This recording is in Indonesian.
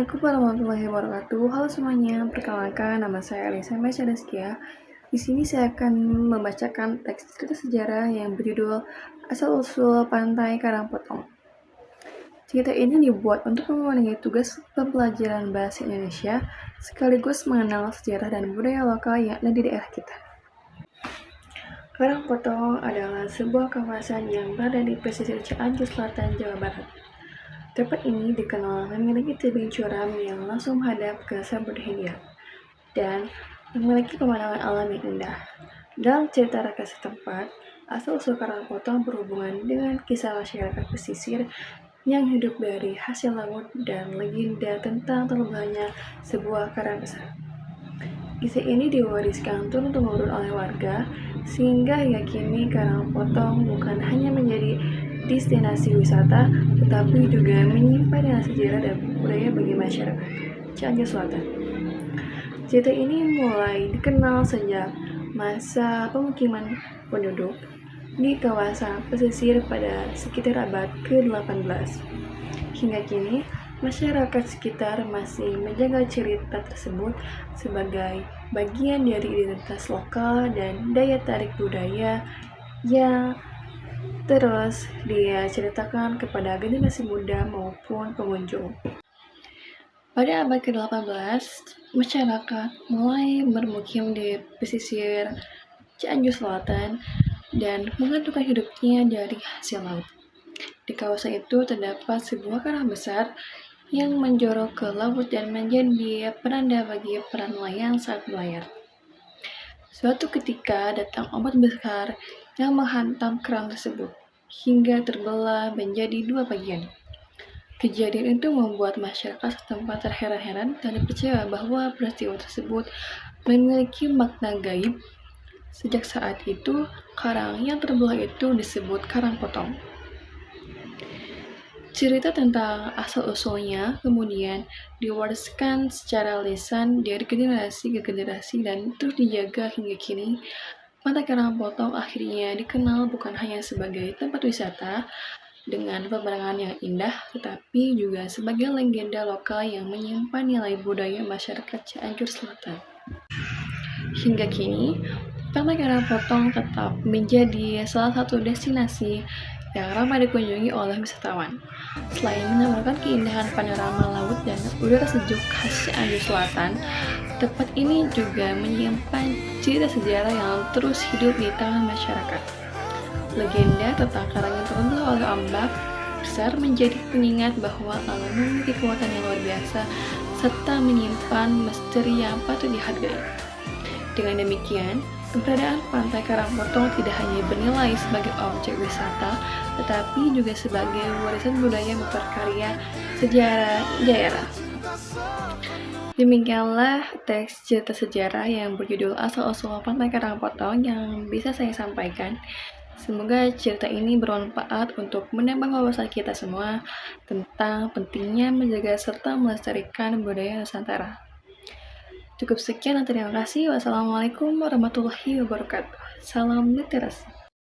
Assalamualaikum warahmatullahi wabarakatuh. Halo semuanya, perkenalkan nama saya Elisa Mesyadeskia. Di sini saya akan membacakan teks cerita sejarah yang berjudul Asal-usul Pantai Karangpotong. Cerita ini dibuat untuk memenuhi tugas pembelajaran bahasa Indonesia sekaligus mengenal sejarah dan budaya lokal yang ada di daerah kita. Karangpotong adalah sebuah kawasan yang berada di pesisir Cianjur Selatan, Jawa Barat. Tempat ini dikenal memiliki tebing curam yang langsung menghadap ke Samudra Hindia dan memiliki pemandangan alam yang indah. Dalam cerita rakyat setempat, asal-usul Karangpotong berhubungan dengan kisah masyarakat pesisir yang hidup dari hasil laut dan legenda tentang terbentuknya sebuah karang besar. Kisah ini diwariskan turun-temurun oleh warga, sehingga hingga kini Karangpotong bukan hanya menjadi destinasi wisata, tetapi juga menyimpan dengan sejarah dan budaya bagi masyarakat Cianjur Selatan. Cerita ini mulai dikenal sejak masa pemukiman penduduk di kawasan pesisir pada sekitar abad ke-18. Hingga kini, masyarakat sekitar masih menjaga cerita tersebut sebagai bagian dari identitas lokal dan daya tarik budaya yang terus dia ceritakan kepada generasi muda maupun pengunjung. Pada abad ke-18, masyarakat mulai bermukim di pesisir Cianjur Selatan dan menggantungkan hidupnya dari hasil laut. Di kawasan itu terdapat sebuah karang besar yang menjorok ke laut dan menjadi penanda bagi para nelayan saat berlayar. Suatu ketika datang ombak besar yang menghantam kerang tersebut hingga terbelah menjadi dua bagian. Kejadian itu membuat masyarakat setempat terheran-heran dan percaya bahwa peristiwa tersebut memiliki makna gaib. Sejak saat itu, karang yang terbelah itu disebut Karangpotong. Cerita tentang asal-usulnya kemudian diwariskan secara lisan dari generasi ke generasi dan terus dijaga hingga kini. Pantai Karangpotong akhirnya dikenal bukan hanya sebagai tempat wisata dengan pemandangan yang indah, tetapi juga sebagai legenda lokal yang menyimpan nilai budaya masyarakat Cianjur Selatan. Hingga kini, Pantai Karangpotong tetap menjadi salah satu destinasi yang ramai dikunjungi oleh wisatawan. Selain menawarkan keindahan panorama laut dan udara sejuk khas Cianjur Selatan, tempat ini juga menyimpan cerita sejarah yang terus hidup di tangan masyarakat. Legenda tentang karang yang terbelah oleh ombak besar menjadi pengingat bahwa alam memiliki kekuatan yang luar biasa serta menyimpan misteri yang patut dihargai. Dengan demikian, keberadaan Pantai Karangpotong tidak hanya bernilai sebagai objek wisata, tetapi juga sebagai warisan budaya memperkarya sejarah daerah. Demikianlah teks cerita sejarah yang berjudul Asal-usul Pantai Karangpotong yang bisa saya sampaikan. Semoga cerita ini bermanfaat untuk menambah wawasan kita semua tentang pentingnya menjaga serta melestarikan budaya Nusantara. Cukup sekian dan terima kasih. Wassalamualaikum warahmatullahi wabarakatuh. Salam literasi.